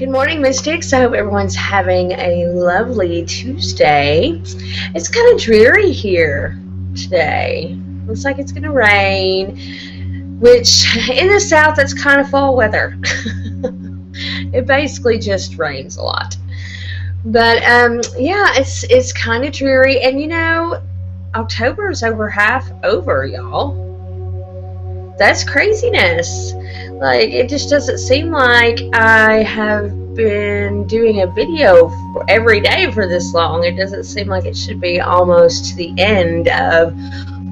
Good morning, Mystics. I hope everyone's having a lovely Tuesday. It's kind of dreary here today. Looks like it's going to rain, which in the South, that's kind of fall weather. It basically just rains a lot. But yeah, it's kind of dreary. And you know, October is over half over, y'all. That's craziness. Like, it just doesn't seem like I have been doing a video every day for this long. It doesn't seem like it should be almost to the end of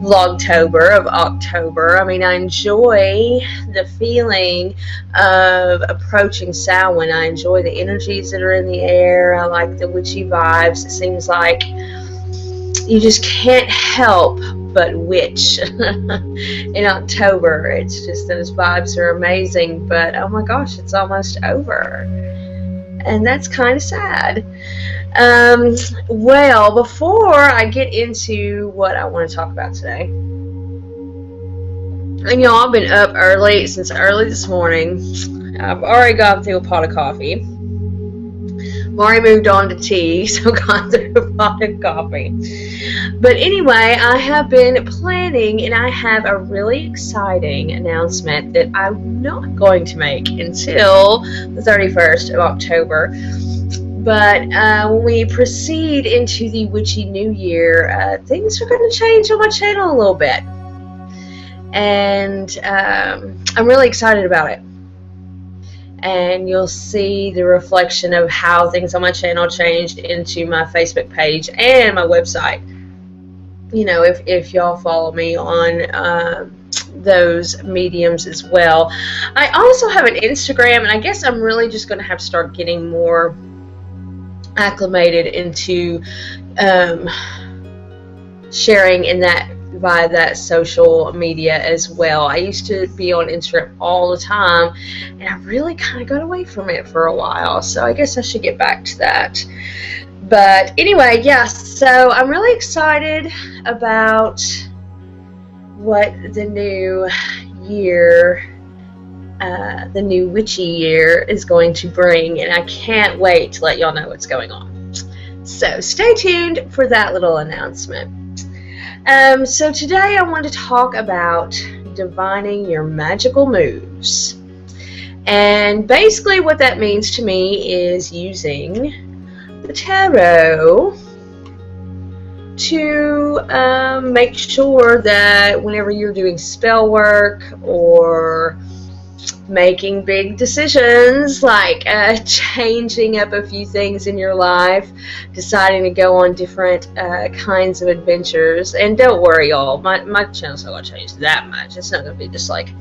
Vlogtober, of October. I mean, I enjoy the feeling of approaching Samhain. I enjoy the energies that are in the air. I like the witchy vibes. It seems like you just can't help but witch in October. It's just, those vibes are amazing, but oh my gosh, it's almost over, and that's kind of sad. Well, before I get into what I want to talk about today, and y'all, I've been up early since early this morning. I've already gone through a pot of coffee. I've already moved on to tea, so gone through a pot of coffee. But anyway, I have been planning, and I have a really exciting announcement that I'm not going to make until the 31st of October. But when we proceed into the witchy new year, things are going to change on my channel a little bit. And I'm really excited about it. And you'll see the reflection of how things on my channel changed into my Facebook page and my website. You know, if y'all follow me on those mediums as well. I also have an Instagram, and I guess I'm really just going to have to start getting more acclimated into sharing in that via that social media as well. I used to be on Instagram all the time, and I really kind of got away from it for a while, so I guess I should get back to that. But anyway, yes, so I'm really excited about what the new year, the new witchy year is going to bring, and I can't wait to let y'all know what's going on. So stay tuned for that little announcement. So today I want to talk about divining your magical moves. And basically what that means to me is using the tarot to make sure that whenever you're doing spell work or making big decisions like changing up a few things in your life, deciding to go on different kinds of adventures. And don't worry, y'all, my channel's not going to change that much. It's not going to be just like,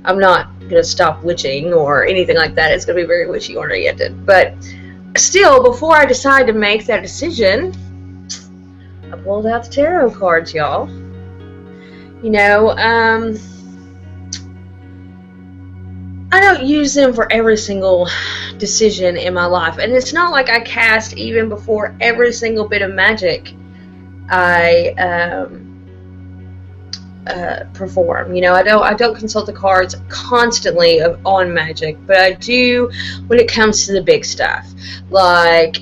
I'm not going to stop witching or anything like that. It's going to be very witchy oriented. But still, before I decide to make that decision, I pulled out the tarot cards, y'all. You know, I don't use them for every single decision in my life, and it's not like I cast even before every single bit of magic I perform. You know, I don't consult the cards constantly on magic, but I do when it comes to the big stuff, like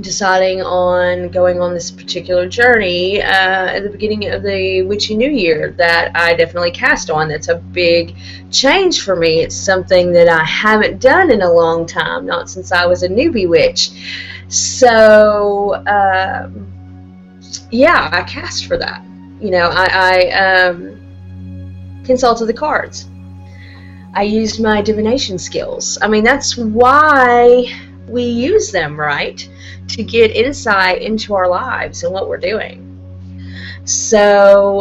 deciding on going on this particular journey at the beginning of the witchy new year that I definitely cast on. That's a big change for me. It's something that I haven't done in a long time, not since I was a newbie witch. So yeah, I cast for that. You know, I consulted the cards. I used my divination skills. I mean, that's why we use them, right? To get insight into our lives and what we're doing. So,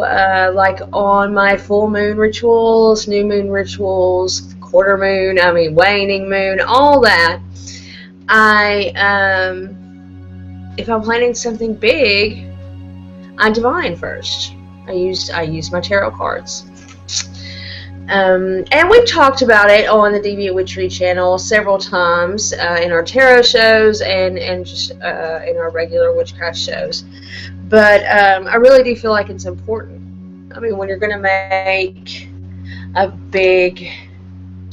like on my full moon rituals, new moon rituals, quarter moon, I mean waning moon, all that, if I'm planning something big, I divine first. I use my tarot cards. And we've talked about it on the Deviant Witchery channel several times in our tarot shows and just in our regular witchcraft shows. But I really do feel like it's important. I mean, when you're going to make a big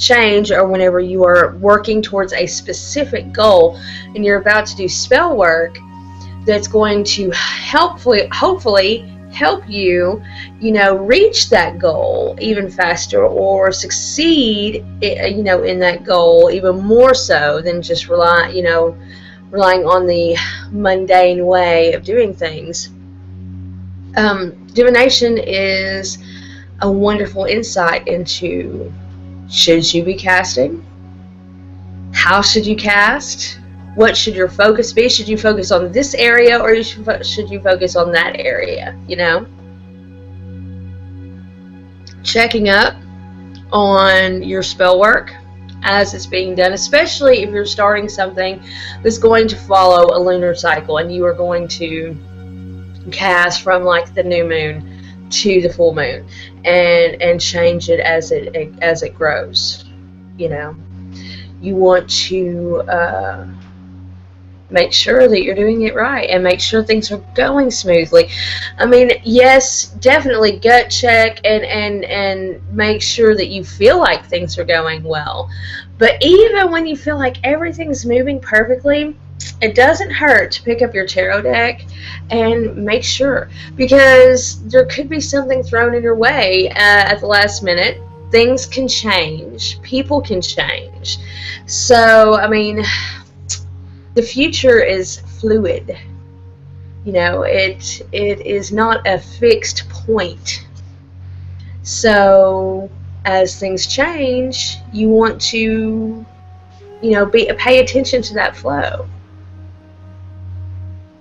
change, or whenever you are working towards a specific goal and you're about to do spell work that's going to hopefully help you, reach that goal even faster, or succeed, in that goal even more so than just relying on the mundane way of doing things. Divination is a wonderful insight into, should you be casting? How should you cast? What should your focus be? Should you focus on this area, or should you focus on that area? Checking up on your spell work as it's being done, especially if you're starting something that's going to follow a lunar cycle and you are going to cast from like the new moon to the full moon, and change it as it grows. You want to make sure that you're doing it right and make sure things are going smoothly. I mean, yes, definitely gut check and make sure that you feel like things are going well. But even when you feel like everything's moving perfectly, it doesn't hurt to pick up your tarot deck and make sure, because there could be something thrown in your way at the last minute. Things can change. People can change. So, I mean, the future is fluid. It is not a fixed point. So as things change, you want to, pay attention to that flow.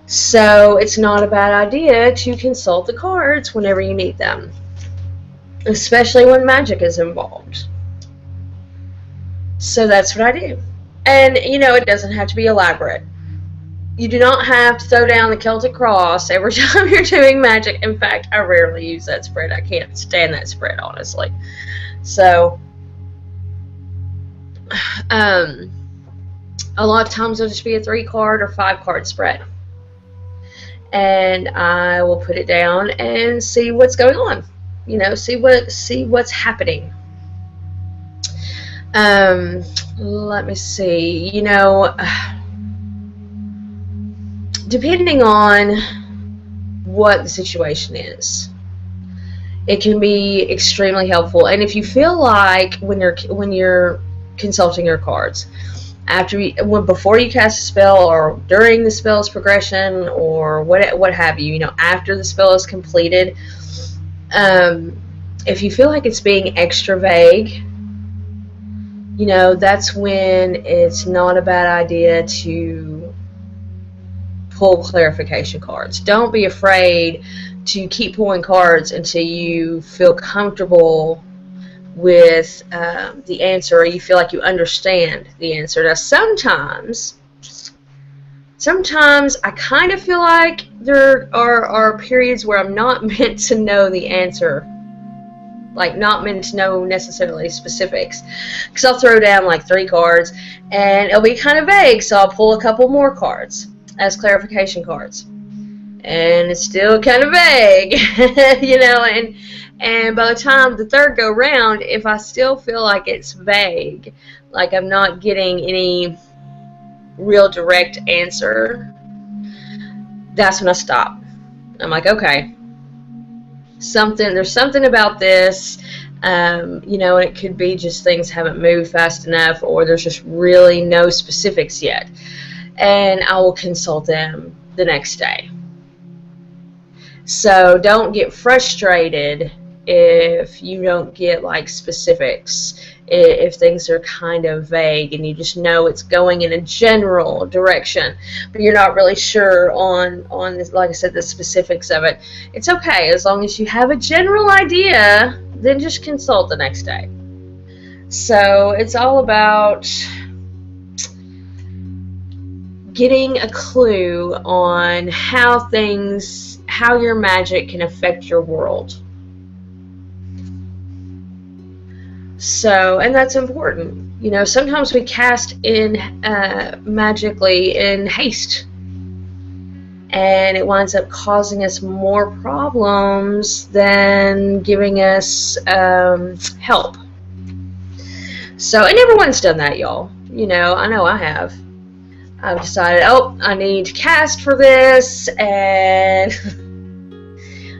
So it's not a bad idea to consult the cards whenever you need them, especially when magic is involved. So that's what I do. And, it doesn't have to be elaborate. You do not have to throw down the Celtic cross every time you're doing magic. In fact, I rarely use that spread. I can't stand that spread, honestly. So, a lot of times it'll just be a 3-card or 5-card spread. And I will put it down and see what's going on. See what's happening. Let me see. Depending on what the situation is, it can be extremely helpful. And if you feel like when you're consulting your cards, before you cast a spell, or during the spell's progression, or what have you, after the spell is completed, if you feel like it's being extra vague, that's when it's not a bad idea to pull clarification cards. Don't be afraid to keep pulling cards until you feel comfortable with the answer, or you feel like you understand the answer. Now, sometimes I kind of feel like there are periods where I'm not meant to know the answer. Like, not meant to know necessarily specifics, because I'll throw down like 3 cards and it'll be kind of vague, so I'll pull a couple more cards as clarification cards, and it's still kind of vague. And by the time the third go round, if I still feel like it's vague, like I'm not getting any real direct answer, that's when I stop. I'm like, okay, there's something about this, and it could be just things haven't moved fast enough, or there's just really no specifics yet, and I will consult them the next day. So don't get frustrated if you don't get like specifics, if things are kind of vague and you just know it's going in a general direction, but you're not really sure on like I said, the specifics of it. It's okay, as long as you have a general idea, then just consult the next day. So it's all about getting a clue on how your magic can affect your world. So, and that's important. Sometimes we cast in magically in haste, and it winds up causing us more problems than giving us help. So, and everyone's done that, y'all. You know I have. I've decided, oh, I need to cast for this, and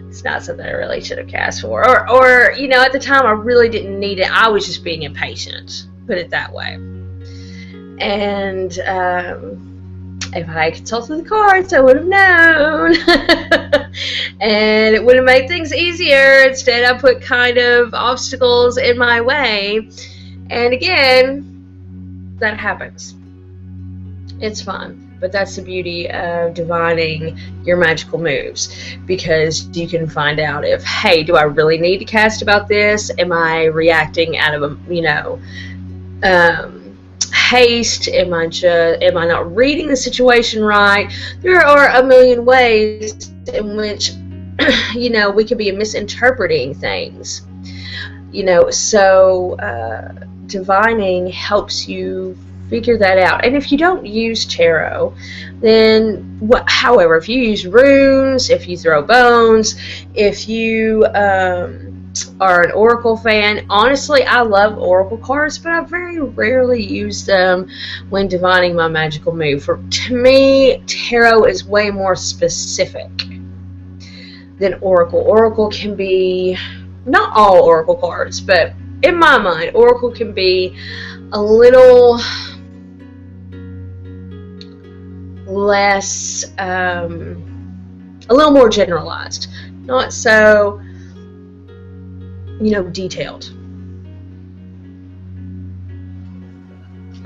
it's not something I really should have cast for. Or, you know, at the time I really didn't need it. I was just being impatient, put it that way. And if I had consulted the cards, I would have known. And it would have made things easier. Instead, I put kind of obstacles in my way. And again, that happens. It's fun, but that's the beauty of divining your magical moves, because you can find out if, hey, do I really need to cast about this? Am I reacting out of a, you know, haste? Am I not reading the situation right? There are a million ways in which, you know, we could be misinterpreting things. You know, so divining helps you figure that out. And if you don't use tarot, then however, if you use runes, if you throw bones, if you are an oracle fan, honestly, I love oracle cards, but I very rarely use them when divining my magical move. To me, tarot is way more specific than oracle. Oracle can be, not all oracle cards, but in my mind, oracle can be a little less, a little more generalized, not so, you know, detailed.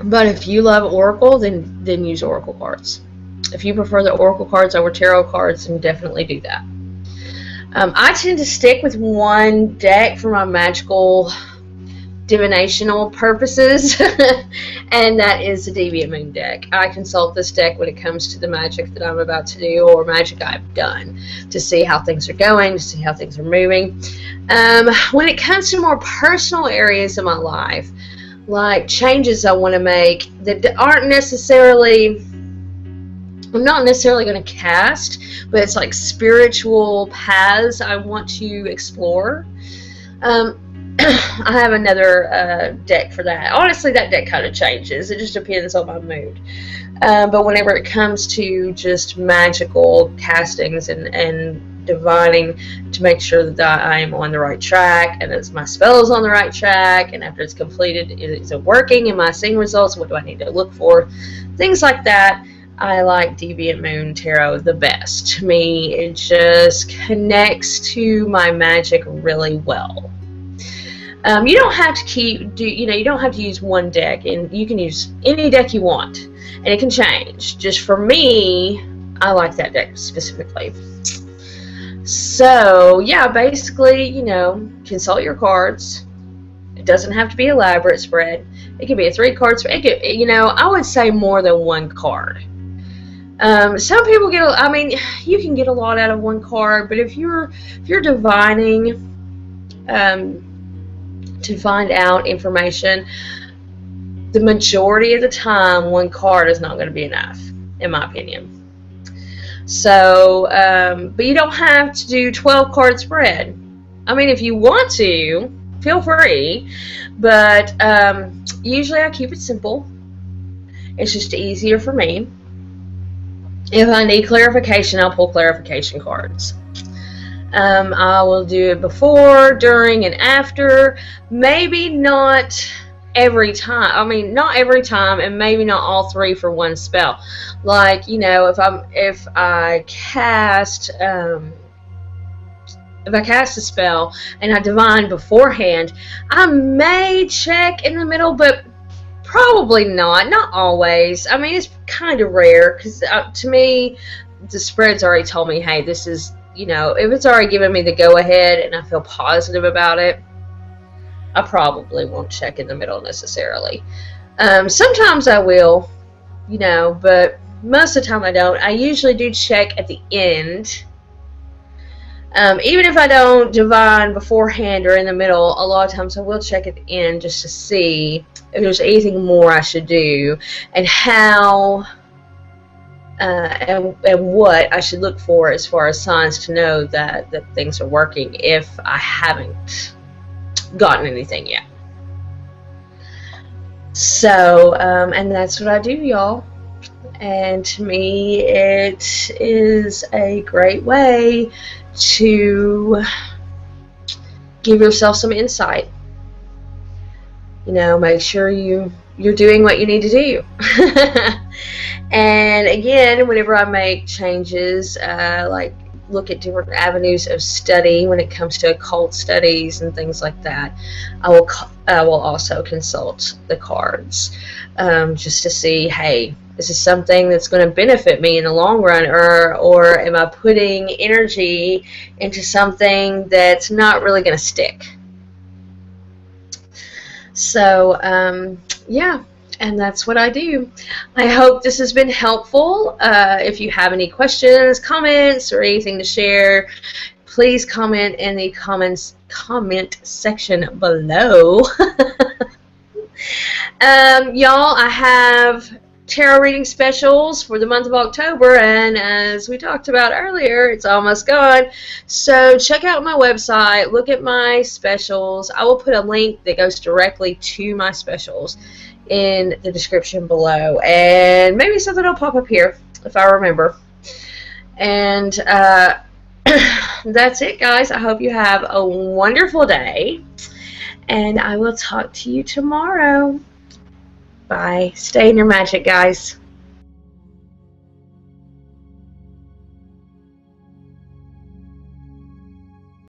But if you love oracle, then use oracle cards. If you prefer the oracle cards over tarot cards, then definitely do that. I tend to stick with one deck for my magical divinational purposes, and that is the Deviant Moon deck. I consult this deck when it comes to the magic that I'm about to do, or magic I've done, to see how things are going, to see how things are moving. When it comes to more personal areas of my life, like changes I want to make that aren't necessarily, I'm not necessarily going to cast, but it's like spiritual paths I want to explore. I have another deck for that. Honestly, that deck kind of changes. It just depends on my mood. But whenever it comes to just magical castings and divining, to make sure that I am on the right track, and that my spell is on the right track, and after it's completed, is it working? Am I seeing results? What do I need to look for? Things like that. I like Deviant Moon Tarot the best. To me, it just connects to my magic really well. You don't have to you don't have to use one deck, and you can use any deck you want, and it can change. Just for me, I like that deck specifically. So yeah, basically, you know, consult your cards. It doesn't have to be an elaborate spread. It could be a 3-card spread. It could, you know, I would say more than one card. Some people get, I mean, you can get a lot out of one card, but if you're divining to find out information, the majority of the time, one card is not going to be enough, in my opinion. So, but you don't have to do 12-card spread. I mean, if you want to, feel free, but usually I keep it simple. It's just easier for me. If I need clarification, I'll pull clarification cards. I will do it before, during, and after. Maybe not every time. I mean, not every time, and maybe not all 3 for one spell. Like, you know, if I cast a spell and I divine beforehand, I may check in the middle, but probably not. Not always. I mean, it's kind of rare, because to me, the spread's already told me, hey, this is, you know, if it's already given me the go-ahead and I feel positive about it, I probably won't check in the middle necessarily. Sometimes I will, you know, but most of the time I don't. I usually do check at the end. Even if I don't divine beforehand or in the middle, a lot of times I will check at the end just to see if there's anything more I should do, and how and what I should look for as far as signs to know that things are working, if I haven't gotten anything yet. So, and that's what I do, y'all. And to me, it is a great way to give yourself some insight. You know, make sure you're doing what you need to do. And again, whenever I make changes, like look at different avenues of study when it comes to occult studies and things like that, I will also consult the cards, just to see, hey, is this something that's going to benefit me in the long run, or am I putting energy into something that's not really going to stick? So yeah, and that's what I do. I hope this has been helpful. If you have any questions, comments, or anything to share, please comment in the comment section below. Y'all, I have tarot reading specials for the month of October, and as we talked about earlier, it's almost gone. So check out my website, look at my specials. I will put a link that goes directly to my specials in the description below, and maybe something will pop up here if I remember. And that's it, guys. I hope you have a wonderful day, and I will talk to you tomorrow. Bye. Stay in your magic, guys.